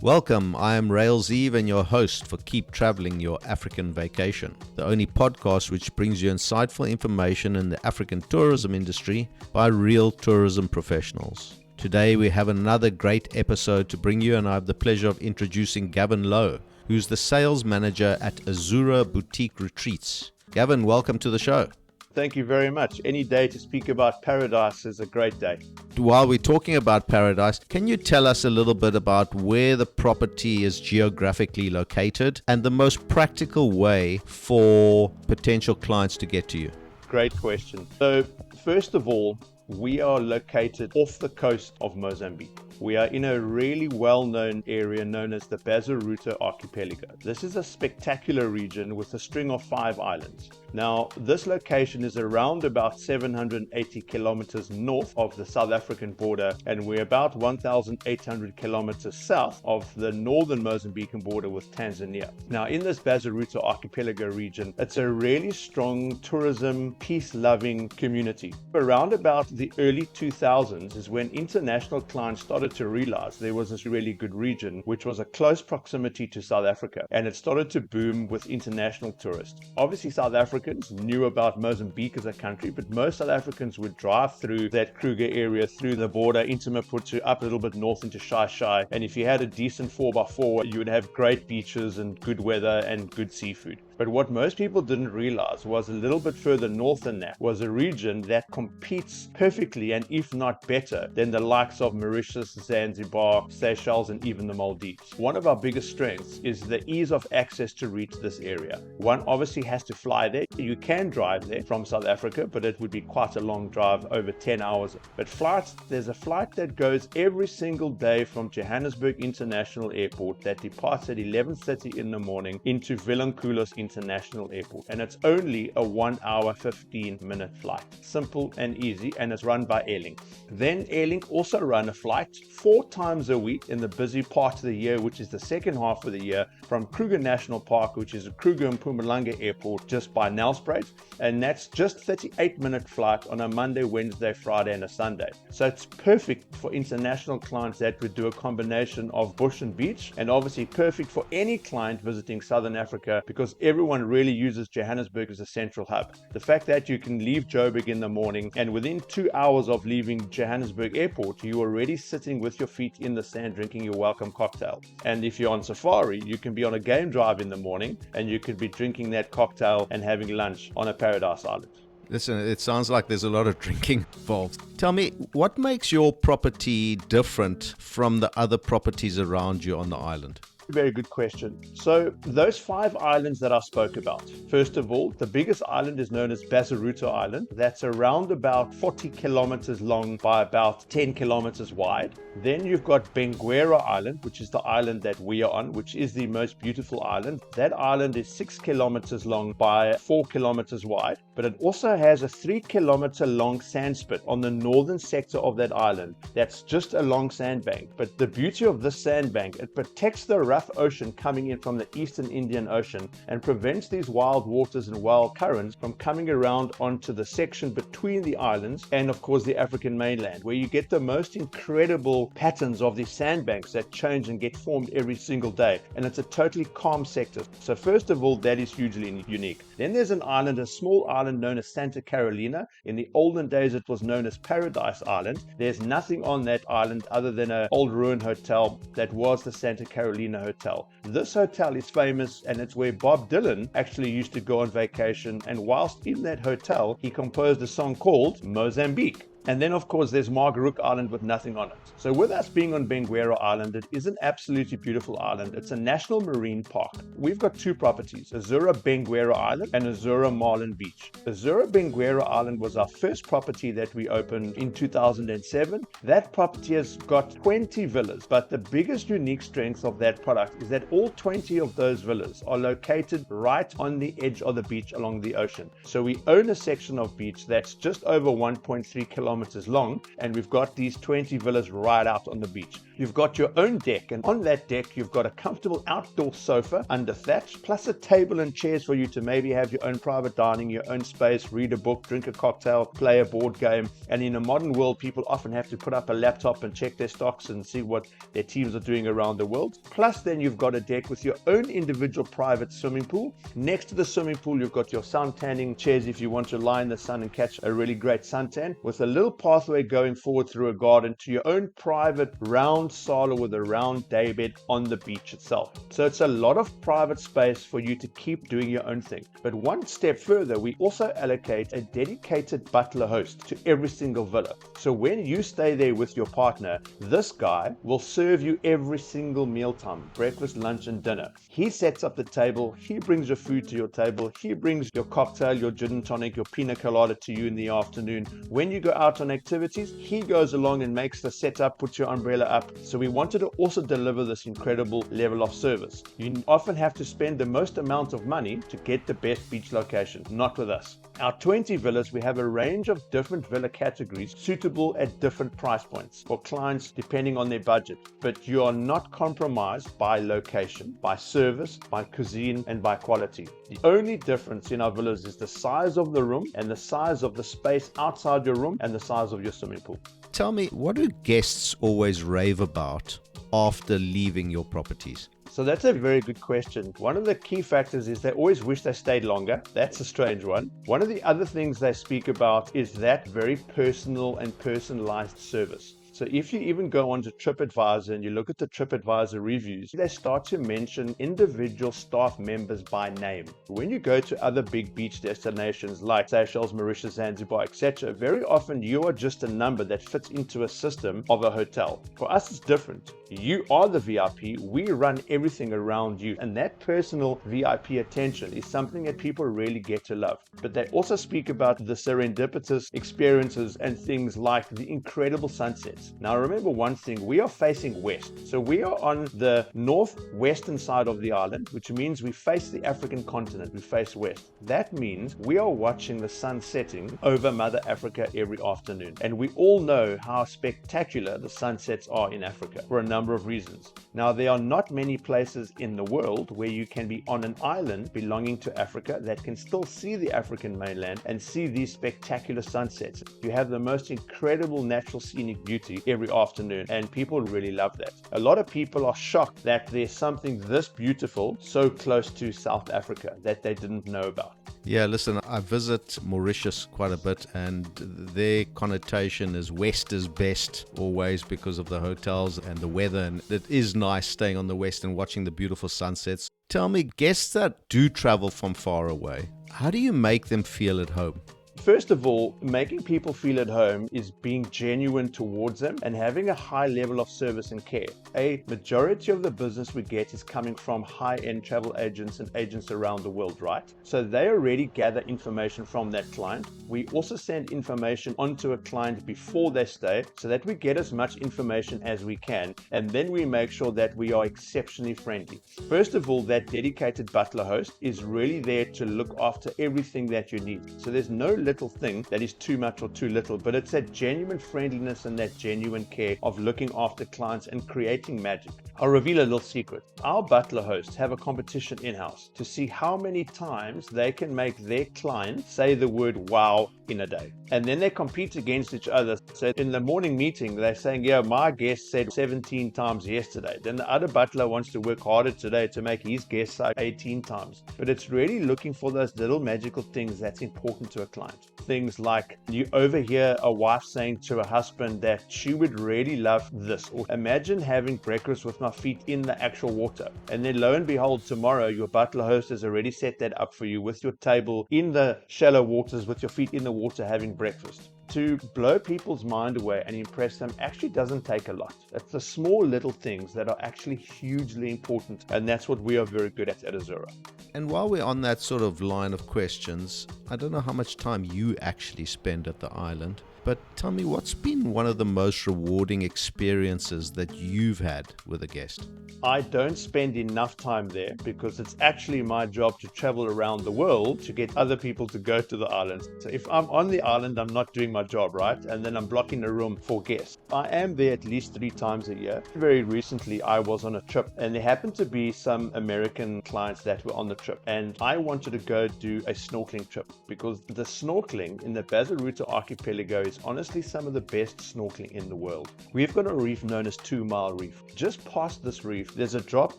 Welcome, I am 𝐸𝐬𝐸 and your host for Keep Traveling Your African Vacation, the only podcast which brings you insightful information in the African tourism industry by real tourism professionals. Today we have another great episode to bring you, and I have the pleasure of introducing Gavin Lowe, who's the sales manager at Azura Boutique Retreats. Gavin, welcome to the show. Thank you very much. Any day to speak about paradise is a great day. While we're talking about paradise, can you tell us a little bit about where the property is geographically located and the most practical way for potential clients to get to you? Great question. So, first of all, we are located off the coast of Mozambique. We are in a really well-known area known as the Bazaruto Archipelago. This is a spectacular region with a string of 5 islands. Now, this location is around about 780 kilometers north of the South African border, and we're about 1,800 kilometers south of the northern Mozambican border with Tanzania. Now, in this Bazaruto Archipelago region, it's a really strong tourism, peace-loving community. Around about the early 2000s is when international clients started to realize there was this really good region, which was a close proximity to South Africa, and it started to boom with international tourists. Obviously, South Africans knew about Mozambique as a country, but most South Africans would drive through that Kruger area, through the border into Maputo, up a little bit north into Xai-Xai, and if you had a decent 4x4, you would have great beaches and good weather and good seafood. But what most people didn't realize was a little bit further north than that was a region that competes perfectly, and if not better, than the likes of Mauritius, Zanzibar, Seychelles, and even the Maldives. One of our biggest strengths is the ease of access to reach this area. One obviously has to fly there. You can drive there from South Africa, but it would be quite a long drive, over 10 hours. But flights, there's a flight that goes every single day from Johannesburg International Airport that departs at 11:30 in the morning into Vilankulos International Airport, and it's only a 1 hour 15-minute flight. Simple and easy, and it's run by Airlink. Then Airlink also run a flight 4 times a week in the busy part of the year, which is the second half of the year, from Kruger National Park, which is a Kruger and Mpumalanga Airport just by Nelspruit, and that's just 38-minute flight on a Monday, Wednesday, Friday, and a Sunday. So it's perfect for international clients that would do a combination of bush and beach, and obviously perfect for any client visiting Southern Africa, because everyone really uses Johannesburg as a central hub. The fact that you can leave Joburg in the morning, and within 2 hours of leaving Johannesburg Airport, you're already sitting with your feet in the sand drinking your welcome cocktail. And if you're on safari, you can be on a game drive in the morning, and you could be drinking that cocktail and having lunch on a paradise island. Listen, it sounds like there's a lot of drinking involved. Tell me, what makes your property different from the other properties around you on the island? Very good question. So those 5 islands that I spoke about, first of all, the biggest island is known as Bazaruto Island. That's around about 40 kilometers long by about 10 kilometers wide. Then you've got 𝐸𝐸𝐸 Island, which is the island that we are on, which is the most beautiful island. That island is 6 kilometers long by 4 kilometers wide, but it also has a 3-kilometer long sand spit on the northern sector of that island. That's just a long sandbank. But the beauty of this sandbank, it protects the rough ocean coming in from the eastern Indian Ocean and prevents these wild waters and wild currents from coming around onto the section between the islands and, of course, the African mainland, where you get the most incredible patterns of these sandbanks that change and get formed every single day. And it's a totally calm sector. So first of all, that is hugely unique. Then there's an island, a small island known as Santa Carolina. In the olden days, it was known as Paradise Island. There's nothing on that island other than an old ruined hotel that was the Santa Carolina Hotel. This hotel is famous, and it's where Bob Dylan actually used to go on vacation, and whilst in that hotel he composed a song called Mozambique. And then, of course, there's Margarook Island with nothing on it. So with us being on 𝐸𝐸𝐸 Island, it is an absolutely beautiful island. It's a national marine park. We've got 2 properties, Azura 𝐸𝐸𝐸 Island and Azura Marlin Beach. Azura 𝐸𝐸𝐸 Island was our first property that we opened in 2007. That property has got 20 villas, but the biggest unique strength of that product is that all 20 of those villas are located right on the edge of the beach along the ocean. So we own a section of beach that's just over 1.3 kilometers kilometers long, and we've got these 20 villas right out on the beach. You've got your own deck, and on that deck you've got a comfortable outdoor sofa under thatch, plus a table and chairs for you to maybe have your own private dining, your own space, read a book, drink a cocktail, play a board game. And in a modern world, people often have to put up a laptop and check their stocks and see what their teams are doing around the world. Plus then you've got a deck with your own individual private swimming pool. Next to the swimming pool, you've got your sun tanning chairs if you want to lie in the sun and catch a really great suntan, with a little pathway going forward through a garden to your own private round sala with a round daybed on the beach itself. So it's a lot of private space for you to keep doing your own thing. But one step further, we also allocate a dedicated butler host to every single villa. So when you stay there with your partner, this guy will serve you every single mealtime, breakfast, lunch and dinner. He sets up the table, he brings your food to your table, he brings your cocktail, your gin and tonic, your pina colada to you in the afternoon. When you go out on activities, he goes along and makes the setup, puts your umbrella up. So we wanted to also deliver this incredible level of service. You often have to spend the most amount of money to get the best beach location, not with us. Our 20 villas, we have a range of different villa categories suitable at different price points for clients depending on their budget. But you are not compromised by location, by service, by cuisine and by quality. The only difference in our villas is the size of the room and the size of the space outside your room and the size of your swimming pool. Tell me, what do guests always rave about after leaving your properties? So that's a very good question. One of the key factors is they always wish they stayed longer. That's a strange one. One of the other things they speak about is that very personal and personalized service. So if you even go onto TripAdvisor and you look at the TripAdvisor reviews, they start to mention individual staff members by name. When you go to other big beach destinations like Seychelles, Mauritius, Zanzibar, etc., very often you are just a number that fits into a system of a hotel. For us, it's different. You are the VIP. We run everything around you. And that personal VIP attention is something that people really get to love. But they also speak about the serendipitous experiences and things like the incredible sunsets. Now remember one thing, we are facing west. So we are on the northwestern side of the island, which means we face the African continent, we face west. That means we are watching the sun setting over Mother Africa every afternoon. And we all know how spectacular the sunsets are in Africa for a number of reasons. Now there are not many places in the world where you can be on an island belonging to Africa that can still see the African mainland and see these spectacular sunsets. You have the most incredible natural scenic beauty every afternoon, and people really love that. A lot of people are shocked that there's something this beautiful so close to South Africa that they didn't know about. Yeah, listen, I visit Mauritius quite a bit, and their connotation is west is best always because of the hotels and the weather, and it is nice staying on the west and watching the beautiful sunsets. Tell me, guests that do travel from far away, how do you make them feel at home? First of all, making people feel at home is being genuine towards them and having a high level of service and care. A majority of the business we get is coming from high-end travel agents and agents around the world, right? So they already gather information from that client. We also send information onto a client before they stay so that we get as much information as we can, and then we make sure that we are exceptionally friendly. First of all, that dedicated butler host is really there to look after everything that you need. So there's no little thing that is too much or too little, but it's that genuine friendliness and that genuine care of looking after clients and creating magic. I'll reveal a little secret. Our butler hosts have a competition in-house to see how many times they can make their client say the word wow in a day. And then they compete against each other. So in the morning meeting, they're saying, yeah, my guest said 17 times yesterday. Then the other butler wants to work harder today to make his guest say 18 times. But it's really looking for those little magical things that's important to a client. Things like you overhear a wife saying to a husband that she would really love this, or imagine having breakfast with my feet in the actual water. And then lo and behold, tomorrow your butler host has already set that up for you with your table in the shallow waters with your feet in the water having breakfast. To blow people's mind away and impress them actually doesn't take a lot. It's the small little things that are actually hugely important, and that's what we are very good at Azura. And while we're on that sort of line of questions, I don't know how much time you actually spend at the island, But tell me, what's been one of the most rewarding experiences that you've had with a guest? I don't spend enough time there because it's actually my job to travel around the world to get other people to go to the islands. So if I'm on the island, I'm not doing my job, right? And then I'm blocking the room for guests. I am there at least 3 times a year. Very recently, I was on a trip and there happened to be some American clients that were on the trip. And I wanted to go do a snorkeling trip because the snorkeling in the Bazaruto Archipelago is honestly some of the best snorkeling in the world. We've got a reef known as 2 Mile Reef. Just past this reef, there's a drop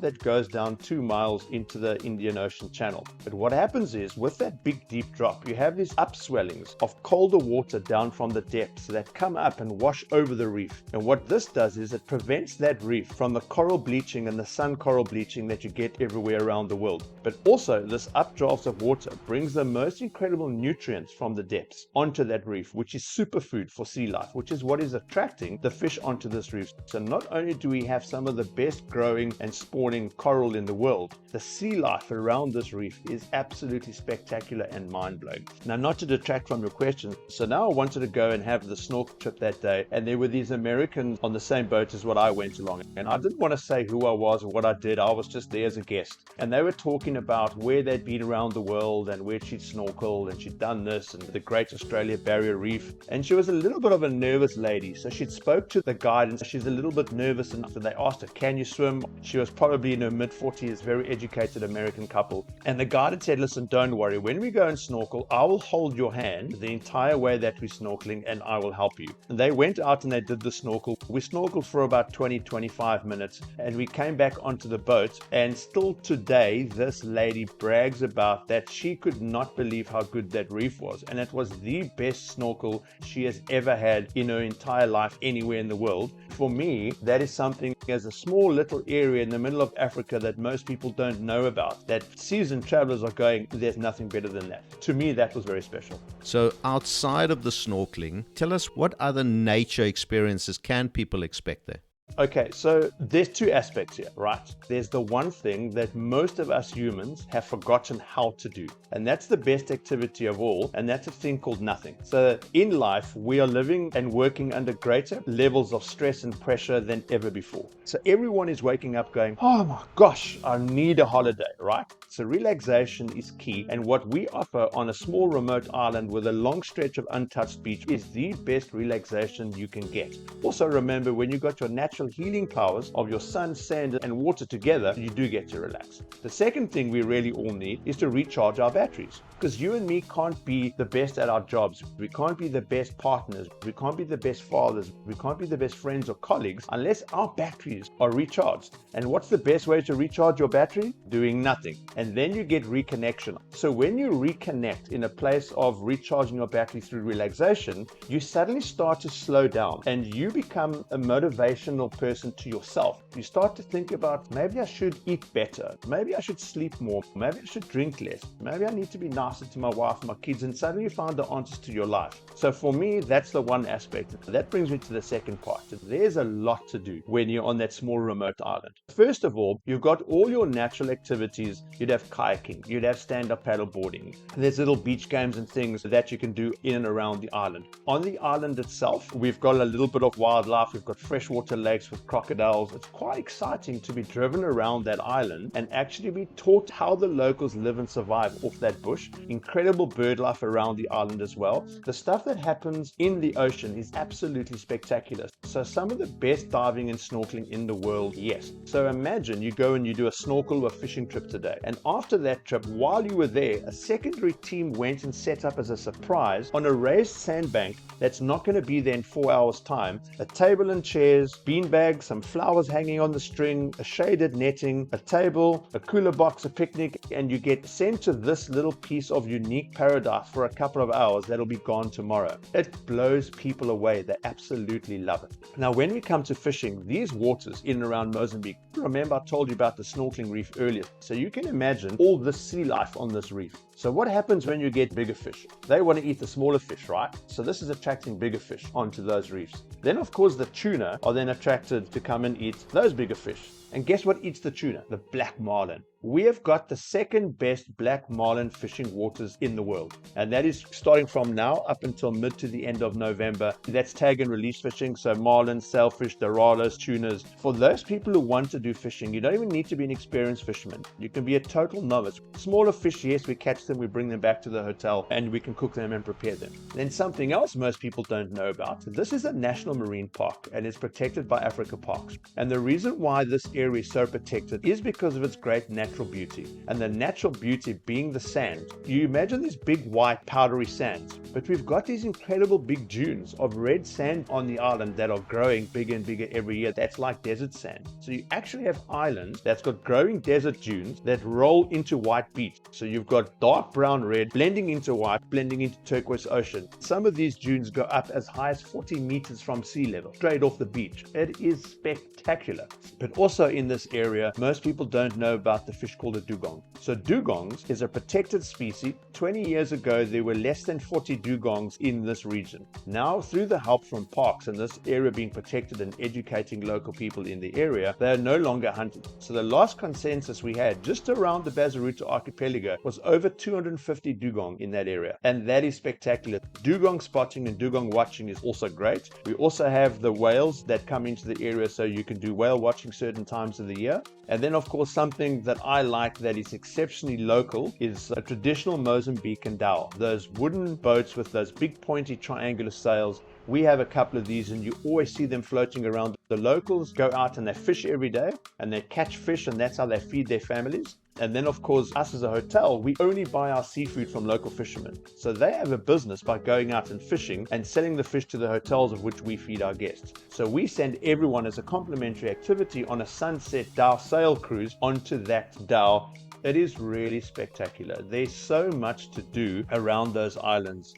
that goes down 2 miles into the Indian Ocean Channel. But what happens is, with that big deep drop, you have these upswellings of colder water down from the depths that come up and wash over the reef. And what this does is it prevents that reef from the coral bleaching and the sun coral bleaching that you get everywhere around the world. But also, this updraft of water brings the most incredible nutrients from the depths onto that reef, which is superfood for sea life, which is what is attracting the fish onto this reef. So not only do we have some of the best growing and spawning coral in the world, the sea life around this reef is absolutely spectacular and mind-blowing. Now, not to detract from your question, so now I wanted to go and have the snorkel trip that day, and there were these Americans on the same boat as what I went along, and I didn't want to say who I was or what I did. I was just there as a guest, and they were talking about where they'd been around the world and where she'd snorkeled and she'd done this and the Great Australia Barrier Reef. And she was a little bit of a nervous lady, so she'd spoke to the guide and she's a little bit nervous, and so they asked her, can you swim? She was probably in her mid-40s, very educated American couple, and the guide had said, listen, don't worry, when we go and snorkel, I will hold your hand the entire way that we're snorkeling and I will help you. And they went out and they did the snorkel. We snorkeled for about 20-25 minutes and we came back onto the boat, and still today this lady brags about that she could not believe how good that reef was, and it was the best snorkel she has ever had in her entire life anywhere in the world. For me, that is something, as a small little area in the middle of Africa that most people don't know about, that seasoned travelers are going, there's nothing better than that. To me, that was very special. So outside of the snorkeling, tell us, what other nature experiences can people expect there? Okay, so there's 2 aspects here, right? There's the one thing that most of us humans have forgotten how to do, and that's the best activity of all, and that's a thing called nothing. So in life, we are living and working under greater levels of stress and pressure than ever before. So everyone is waking up going, oh my gosh, I need a holiday, right? So relaxation is key, and what we offer on a small remote island with a long stretch of untouched beach is the best relaxation you can get. Also remember, when you got your natural healing powers of your sun, sand, and water together, you do get to relax. The second thing we really all need is to recharge our batteries, because you and me can't be the best at our jobs. We can't be the best partners. We can't be the best fathers. We can't be the best friends or colleagues unless our batteries are recharged. And what's the best way to recharge your battery? Doing nothing. And then you get reconnection. So when you reconnect in a place of recharging your battery through relaxation, you suddenly start to slow down and you become a motivational person to yourself. You start to think about, maybe I should eat better, maybe I should sleep more, maybe I should drink less, maybe I need to be nicer to my wife and my kids, and suddenly you find the answers to your life. So for me, that's the one aspect. That brings me to the second part. There's a lot to do when you're on that small remote island. First of all, you've got all your natural activities. You'd have kayaking, you'd have stand-up paddle boarding. There's little beach games and things that you can do in and around the island. On the island itself, we've got a little bit of wildlife. We've got freshwater lakes with crocodiles. It's quite exciting to be driven around that island and actually be taught how the locals live and survive off that bush. Incredible bird life around the island as well. The stuff that happens in the ocean is absolutely spectacular. So some of the best diving and snorkeling in the world, yes. So imagine you go and you do a snorkel or fishing trip today, and after that trip, while you were there, a secondary team went and set up as a surprise on a raised sandbank that's not going to be there in 4 hours time, a table and chairs, beanbags, some flowers hanging on the string, a shaded netting, a table, a cooler box, a picnic, and you get sent to this little piece of unique paradise for a couple of hours that'll be gone tomorrow. It blows people away. They absolutely love it. Now, when we come to fishing, these waters in and around Mozambique, remember I told you about the snorkeling reef earlier, so you can imagine all the sea life on this reef. So what happens when you get bigger fish? They want to eat the smaller fish, right? So this is attracting bigger fish onto those reefs. Then of course the tuna are then attracted to come and eat those bigger fish. And guess what eats the tuna? The black marlin. We have got the second best black marlin fishing waters in the world, and that is starting from now up until mid to the end of November. That's tag and release fishing, so marlin, sailfish, dorados, tunas. For those people who want to do fishing, you don't even need to be an experienced fisherman. You can be a total novice. Smaller fish, yes, we catch them, we bring them back to the hotel, and we can cook them and prepare them. Then something else most people don't know about. This is a national marine park, and it's protected by Africa Parks. And the reason why this area is so protected is because of its great natural beauty. And the natural beauty being the sand. You imagine these big white powdery sands, but we've got these incredible big dunes of red sand on the island that are growing bigger and bigger every year. That's like desert sand. So you actually have islands that's got growing desert dunes that roll into white beach. So you've got dark brown red blending into white, blending into turquoise ocean. Some of these dunes go up as high as 40 meters from sea level, straight off the beach. It is spectacular. But also in this area, most people don't know about the fish called a dugong. So dugongs is a protected species. 20 years ago, there were less than 40 dugongs in this region. Now, through the help from parks and this area being protected and educating local people in the area, they are no longer hunted. So the last consensus we had just around the Bazaruto Archipelago was over 250 dugong in that area. And that is spectacular. Dugong spotting and dugong watching is also great. We also have the whales that come into the area, so you can do whale watching certain times of the year. And then, of course, something that I like that is exceptionally local is a traditional Mozambican dhow. Those wooden boats with those big pointy triangular sails. We have a couple of these, and you always see them floating around. The locals go out and they fish every day, and they catch fish, and that's how they feed their families. And then, of course, us as a hotel, we only buy our seafood from local fishermen. So they have a business by going out and fishing and selling the fish to the hotels of which we feed our guests. So we send everyone as a complimentary activity on a sunset dhow sail cruise onto that dhow. It is really spectacular. There's so much to do around those islands.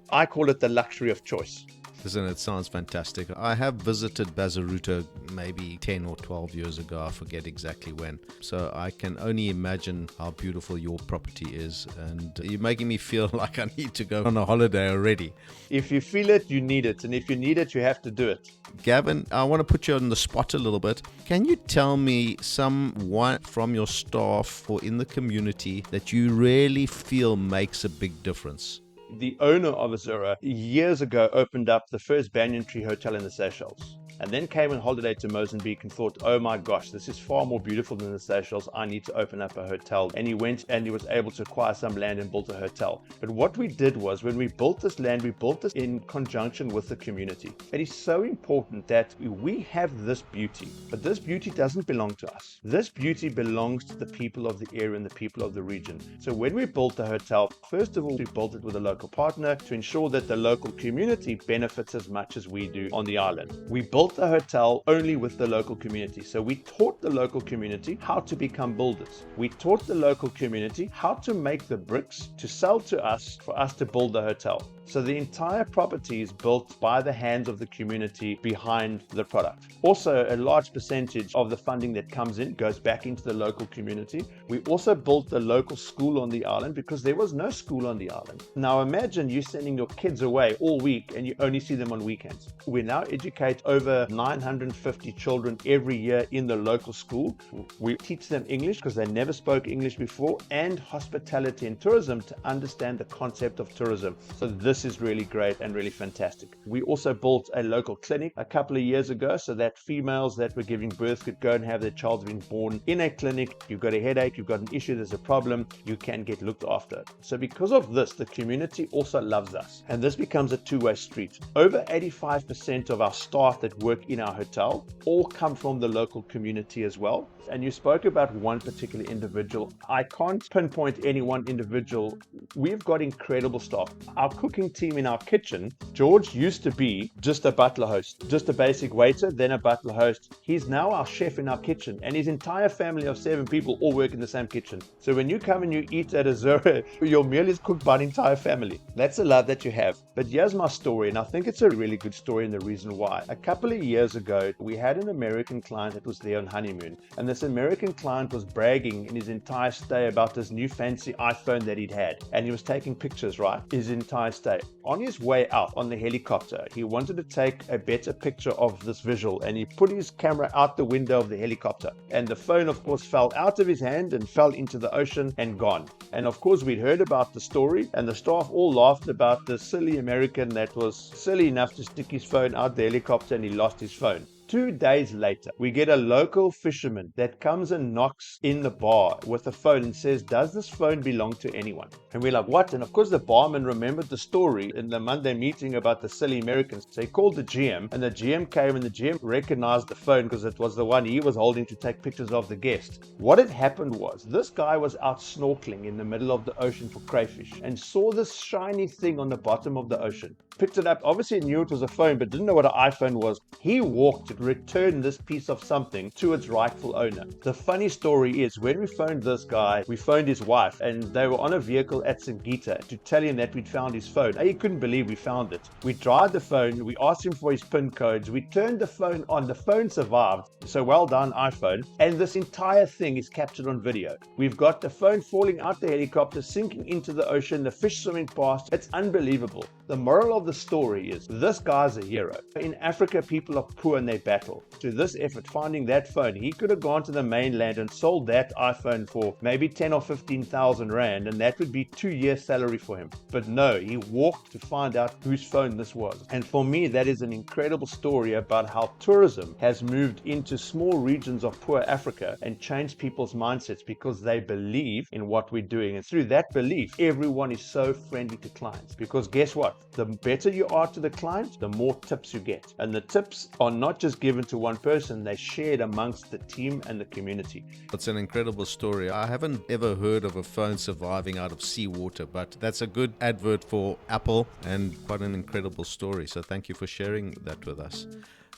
I call it the luxury of choice. Listen, it sounds fantastic. I have visited Bazaruto maybe 10 or 12 years ago. I forget exactly when. So I can only imagine how beautiful your property is. And you're making me feel like I need to go on a holiday already. If you feel it, you need it. And if you need it, you have to do it. Gavin, I want to put you on the spot a little bit. Can you tell me someone from your staff or in the community that you really feel makes a big difference? The owner of Azura years ago opened up the first banyan tree hotel in the Seychelles, and then came on holiday to Mozambique and thought, oh my gosh, this is far more beautiful than the Seychelles. I need to open up a hotel. And he went and he was able to acquire some land and built a hotel. But what we did was, when we built this land, we built this in conjunction with the community. It is so important that we have this beauty, but this beauty doesn't belong to us. This beauty belongs to the people of the area and the people of the region. So when we built the hotel, first of all, we built it with a local partner to ensure that the local community benefits as much as we do on the island. We built the hotel only with the local community. So we taught the local community how to become builders. We taught the local community how to make the bricks to sell to us for us to build the hotel. So the entire property is built by the hands of the community behind the product. Also, a large percentage of the funding that comes in goes back into the local community. We also built the local school on the island because there was no school on the island. Now imagine you sending your kids away all week and you only see them on weekends. We now educate over 950 children every year in the local school. We teach them English because they never spoke English before, and hospitality and tourism to understand the concept of tourism. So this is really great and really fantastic. We also built a local clinic a couple of years ago so that females that were giving birth could go and have their child being born in a clinic. You've got a headache, you've got an issue, there's a problem, you can get looked after. So because of this, the community also loves us, and this becomes a two-way street. Over 85% of our staff that work in our hotel all come from the local community as well. And you spoke about one particular individual. I can't pinpoint any one individual. We've got incredible staff. Our cooking team in our kitchen, George used to be just a butler host, just a basic waiter, then a butler host. He's now our chef in our kitchen, and his entire family of 7 people all work in the same kitchen. So when you come and you eat at Azura, your meal is cooked by an entire family. That's the love that you have. But here's my story, and I think it's a really good story, and the reason why. A couple of years ago, we had an American client that was there on honeymoon, and this American client was bragging in his entire stay about this new fancy iPhone that he'd had, and he was taking pictures, right, his entire stay. say. On his way out on the helicopter, he wanted to take a better picture of this visual, and he put his camera out the window of the helicopter. And the phone, of course, fell out of his hand and fell into the ocean and gone. And of course, we'd heard about the story, and the staff all laughed about the silly American that was silly enough to stick his phone out the helicopter and he lost his phone. 2 days later, we get a local fisherman that comes and knocks in the bar with a phone and says, "Does this phone belong to anyone?" And we're like, "What?" And of course, the barman remembered the story in the Monday meeting about the silly Americans. So he called the GM, and the GM came, and the GM recognized the phone because it was the one he was holding to take pictures of the guest. What had happened was, this guy was out snorkeling in the middle of the ocean for crayfish and saw this shiny thing on the bottom of the ocean. Picked it up, obviously knew it was a phone, but didn't know what an iPhone was. He walked to return this piece of something to its rightful owner. The funny story is, when we phoned this guy, we phoned his wife, and they were on a vehicle at 𝐸𝐴𝐤 to tell him that we'd found his phone. He couldn't believe we found it. We tried the phone, we asked him for his PIN codes, we turned the phone on, the phone survived. So well done, iPhone. And this entire thing is captured on video. We've got the phone falling out the helicopter, sinking into the ocean, the fish swimming past. It's unbelievable. The moral of the story is, this guy's a hero. In Africa, people are poor and they battle. To this effort, finding that phone, he could have gone to the mainland and sold that iPhone for maybe 10 or 15,000 rand, and that would be 2 years' salary for him. But no, he walked to find out whose phone this was. And for me, that is an incredible story about how tourism has moved into small regions of poor Africa and changed people's mindsets because they believe in what we're doing. And through that belief, everyone is so friendly to clients. Because guess what? The better you are to the client, the more tips you get. And the tips are not just given to one person, they're shared amongst the team and the community. It's an incredible story. I haven't ever heard of a phone surviving out of seawater, but that's a good advert for Apple and quite an incredible story. So thank you for sharing that with us.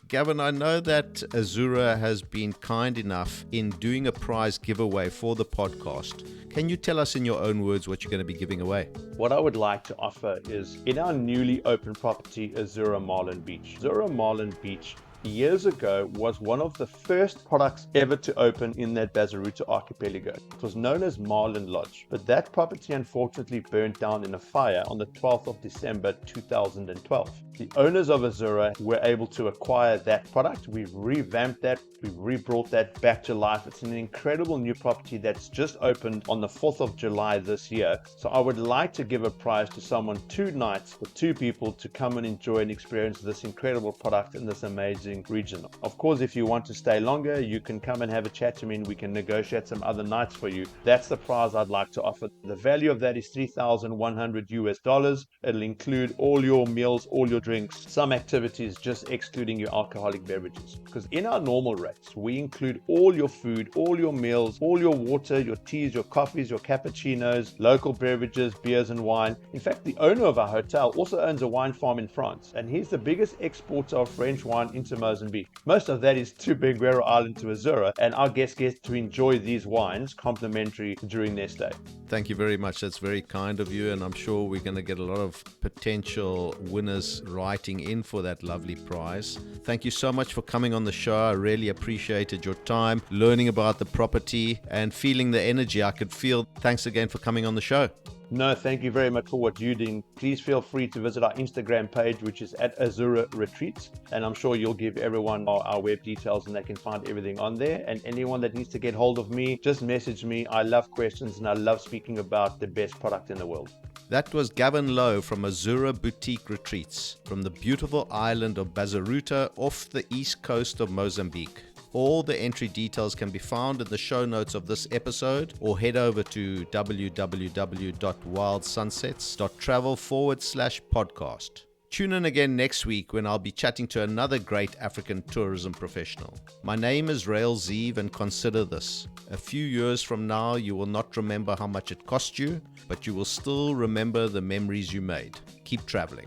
Gavin, I know that Azura has been kind enough in doing a prize giveaway for the podcast. Can you tell us in your own words what you're going to be giving away? What I would like to offer is, in our newly opened property, Azura Marlin Beach. Azura Marlin Beach years ago was one of the first products ever to open in that Bazaruto Archipelago. It was known as Marlin Lodge, but that property unfortunately burnt down in a fire on the 12th of December 2012. The owners of Azura were able to acquire that product. We've revamped that, we've rebrought that back to life. It's an incredible new property that's just opened on the 4th of July this year. So I would like to give a prize to someone 2 nights for 2 people to come and enjoy and experience this incredible product in this amazing region. Of course, if you want to stay longer, you can come and have a chat to me and we can negotiate some other nights for you. That's the prize I'd like to offer. The value of that is $3,100 US. It'll include all your meals, all your drinks, some activities just excluding your alcoholic beverages. Because in our normal rates, we include all your food, all your meals, all your water, your teas, your coffees, your cappuccinos, local beverages, beers and wine. In fact, the owner of our hotel also owns a wine farm in France, and he's the biggest exporter of French wine into Mozambique. Most of that is to Benguero Island to Azura, and our guests get to enjoy these wines complimentary during their stay. Thank you very much. That's very kind of you, and I'm sure we're going to get a lot of potential winners writing in for that lovely prize. Thank you so much for coming on the show. I really appreciated your time, learning about the property and feeling the energy I could feel. Thanks again for coming on the show. No, thank you very much for what you're doing. Please feel free to visit our Instagram page, which is at Azura Retreats. And I'm sure you'll give everyone our web details and they can find everything on there. And anyone that needs to get hold of me, just message me. I love questions and I love speaking about the best product in the world. That was Gavin Lowe from Azura Boutique Retreats from the beautiful island of Bazaruto off the east coast of Mozambique. All the entry details can be found in the show notes of this episode, or head over to www.wildsunsets.travel/podcast. Tune in again next week when I'll be chatting to another great African tourism professional. My name is 𝐸𝐤𝐸, and consider this. A few years from now, you will not remember how much it cost you, but you will still remember the memories you made. Keep traveling.